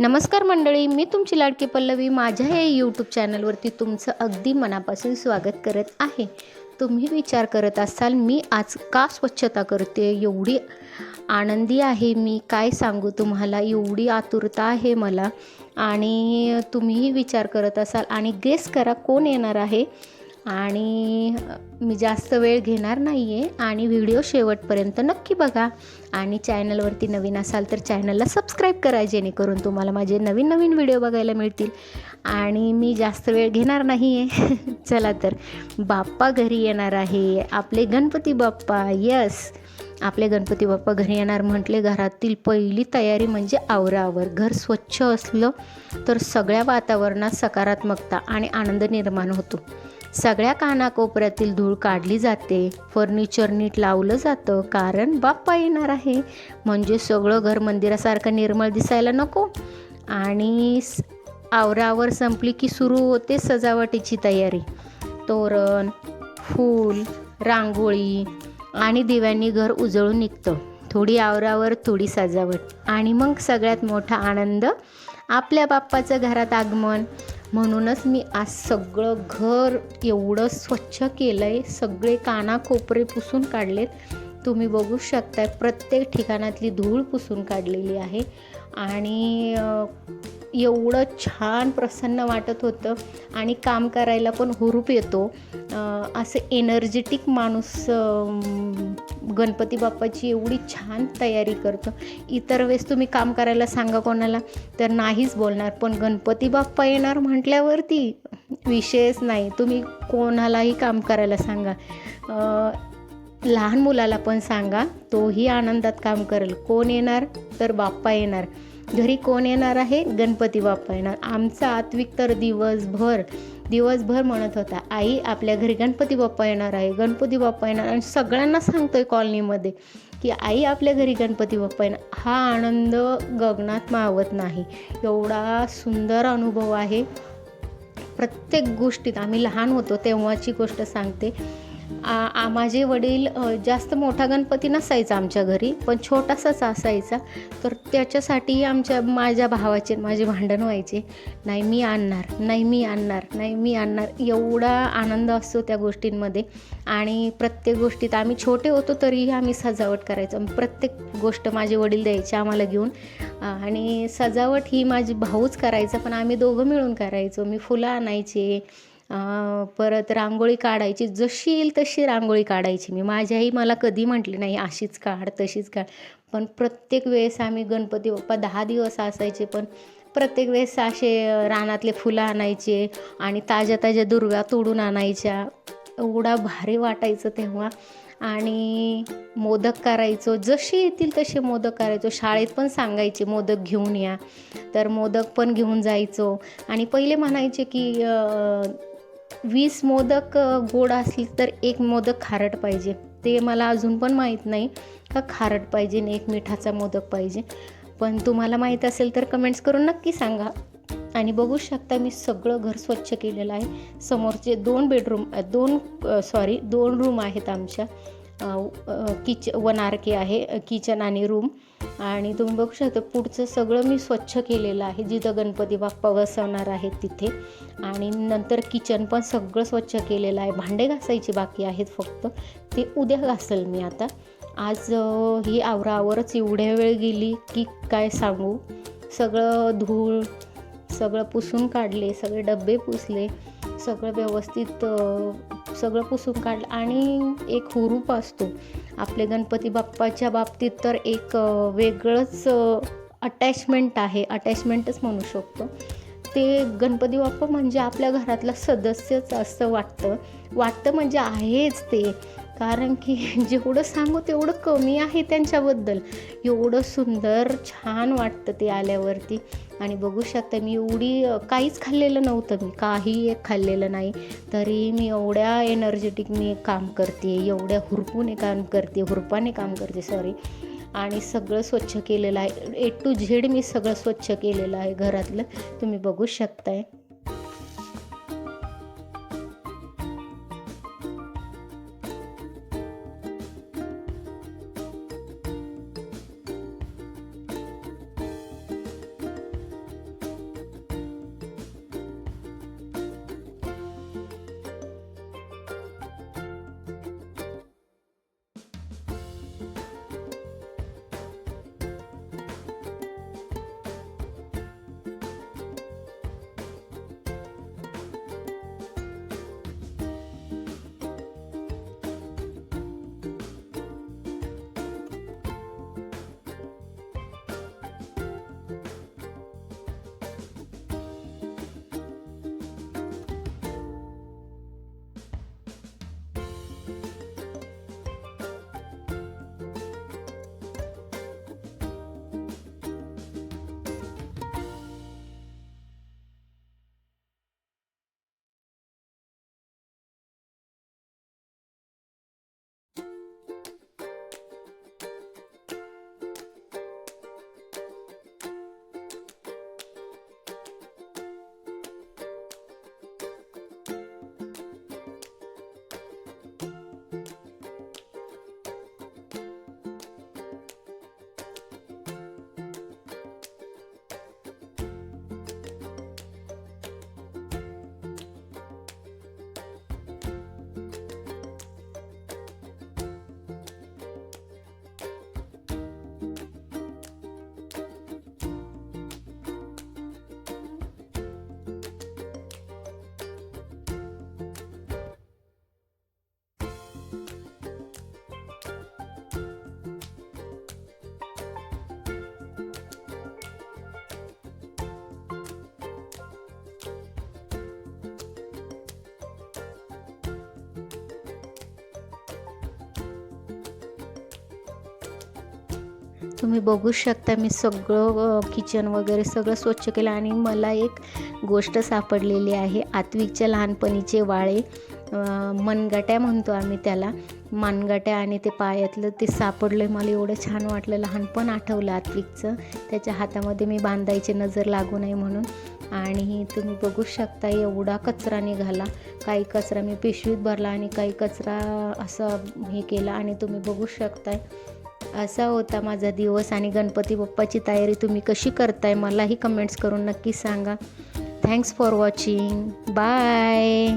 नमस्कार मंडळी, मी तुमची लाडकी पल्लवी माझ्या या यूट्यूब चॅनलवरती तुमचं अगदी मनापासून स्वागत करत आहे. तुम्ही विचार करत असाल मी आज का स्वच्छता करते, एवढी आनंदी आहे मी, काय सांगू तुम्हाला, एवढी आतुरता आहे मला. आणि तुम्हीही विचार करत असाल आणि गेस करा कोण येणार आहे. आणि मी जास्त वेळ घेणार नाही आहे आणि व्हिडिओ शेवटपर्यंत नक्की बघा. आणि चॅनलवरती नवीन असाल तर चॅनलला सबस्क्राईब करा, जेणेकरून तुम्हाला माझे नवीन नवीन व्हिडिओ बघायला मिळतील. आणि मी जास्त वेळ घेणार नाही आहे. चला तर, बाप्पा घरी येणार आहे, आपले गणपती बाप्पा. यस, आपले गणपती बाप्पा घरी येणार म्हटले घरातील पहिली तयारी म्हणजे आवरावर. घर स्वच्छ असलं तर सगळ्या वातावरणात सकारात्मकता आणि आनंद निर्माण होतो. सगळ्या कानाकोपऱ्यातील धूळ काढली जाते, फर्निचर नीट लावलं जातं, कारण बाप्पा येणार आहे. म्हणजे सगळं घर मंदिरासारखं निर्मळ दिसायला नको. आणि आवरावर संपली की सुरू होते सजावटीची तयारी. तोरण, फूल, रांगोळी आणि दिव्यांनी घर उजळून निघतं. थोडी आवरावर, थोडी सजावट, आणि मग सगळ्यात मोठा आनंद, आपल्या बाप्पाचं घरात आगमन. म्हणूनच मी आज सगळं घर एवढं स्वच्छ केलं आहे, सगळे कानाकोपरे पुसून काढलेत. तुम्ही बघू शकता, प्रत्येक ठिकाणातली धूळ पुसून काढलेली आहे. आणि एवढं छान प्रसन्न वाटत होतं आणि काम करायला पण हुरूप येतो. असं एनर्जेटिक माणूस गणपती बाप्पाची एवढी छान तयारी करतो. इतर वेळेस तुम्ही काम करायला सांगा कोणाला तर नाहीच बोलणार, पण गणपती बाप्पा येणार म्हटल्यावरती विषयच नाही. तुम्ही कोणालाही काम करायला सांगा, लहान मुलाला पण सांगा, तोही आनंदात काम करेल. कोण येणार तर बाप्पा येणार. घरी कोण येणार आहे? गणपती बाप्पा येणार. आमचा आत्विक तर दिवसभर म्हणत होता, आई आपल्या घरी गणपती बाप्पा येणार आहे, गणपती बाप्पा येणार. आणि सगळ्यांना सांगतोय कॉलनीमध्ये की आई आपल्या घरी गणपती बाप्पा येणार. हा आनंद गगनात मावत नाही, एवढा सुंदर अनुभव आहे. प्रत्येक गोष्टीत, आम्ही लहान होतो तेव्हाची गोष्ट सांगते. माझे वडील, जास्त मोठा गणपती नसायचा आमच्या घरी, पण छोटासाच असायचा. तर त्याच्यासाठी माझ्या भावाचे माझे भांडण व्हायचे, नाही मी आणणार. एवढा आनंद असतो त्या गोष्टींमध्ये. आणि प्रत्येक गोष्टीत आम्ही छोटे होतो तरीही आम्ही सजावट करायचो. प्रत्येक गोष्ट माझे वडील द्यायचे आम्हाला घेऊन. आणि सजावट ही माझी भाऊच करायचा, पण आम्ही दोघं मिळून करायचो. मी फुलं आणायचे, परत रांगोळी काढायची, जशी येईल तशी रांगोळी काढायची मी. माझी आई मला कधी म्हटली नाही अशीच काढ तशीच काढ. पण प्रत्येक वेळेस आम्ही गणपती बाप्पा 10 दिवस असायचे, पण प्रत्येक वेळेस असे रानातले फुलं आणायचे आणि ताज्या दुर्वा तोडून आणायच्या. एवढा भारी वाटायचं तेव्हा. आणि मोदक करायचो, जसे येतील तसे मोदक करायचो. शाळेत पण सांगायचे मोदक घेऊन या, तर मोदक पण घेऊन जायचो. आणि पहिले म्हणायचे की 20 मोदक गोड असली तर 1 मोदक खारट पाहिजे. ते मला अजून पण माहीत नाही का खारट पाहिजे आणि 1 मिठाचा मोदक पाहिजे. पण तुम्हाला माहीत असेल तर कमेंट्स करून नक्की सांगा. आणि बघू शकता, मी सगळं घर स्वच्छ केलेलं आहे. समोरचे 2 रूम आहेत आमच्या. किचन 1 RK आहे, किचन आणि रूम. आणि तुम्ही बघू शकता, पुढचं सगळं मी स्वच्छ केलेलं आहे, जिथं गणपती बाप्पा बसवणार आहेत तिथे. आणि नंतर किचन पण सगळं स्वच्छ केलेलं आहे. भांडे घासायचे बाकी आहेत फक्त, ते उद्या घासेल मी. आता आज ही आवरावरच एवढ्या वेळ गेली की काय सांगू. सगळं धूळ सगळं पुसून काढले, सगळे डबे पुसले, सगळं व्यवस्थित सगळं पुसून काढलं. आणि एक हुरूप असतो आपले गणपती बाप्पाच्या बाबतीत, तर एक वेगळंच अटॅचमेंटच म्हणू शकतो. ते गणपती बाप्पा म्हणजे आपल्या घरातला सदस्यच असं वाटतं म्हणजे आहेच ते. कारण की जेवढं सांगू तेवढं कमी आहे त्यांच्याबद्दल. एवढं सुंदर छान वाटतं ते आल्यावरती. आणि बघू शकता, मी एवढी काहीच खाल्लेलं नव्हतं, मी काही एक खाल्लेलं नाही, तरी मी एवढ्या एनर्जेटिक काम करते, एवढ्या हुरपाने काम करते. आणि सगळं स्वच्छ केलेलं आहे, A to Z मी सगळं स्वच्छ केलेलं आहे घरातलं, तुम्ही बघू शकताय. तुम्ही बघू शकता मी सगळं किचन वगैरे सगळं स्वच्छ केलं आणि मला एक गोष्ट सापडलेली आहे. आत्विकच्या लहानपणीचे वाळे, मनगट्या म्हणतो आम्ही त्याला, मनगट्या, आणि ते पायातलं ते सापडलं. मला एवढं छान वाटलं, लहानपण आठवलं आत्विकचं. त्याच्या हातामध्ये मी बांधायची नजर लागू नये म्हणून. आणि तुम्ही बघू शकता एवढा कचरा निघाला. काही कचरा मी पिशवीत भरला आणि काही कचरा असं हे केला. आणि तुम्ही बघू शकताय असा होता माझा दिवस. आणि गणपती बाप्पाची तयारी तुम्ही कशी करताय मलाही कमेंट्स करून नक्की सांगा. Thanks for watching. बाय.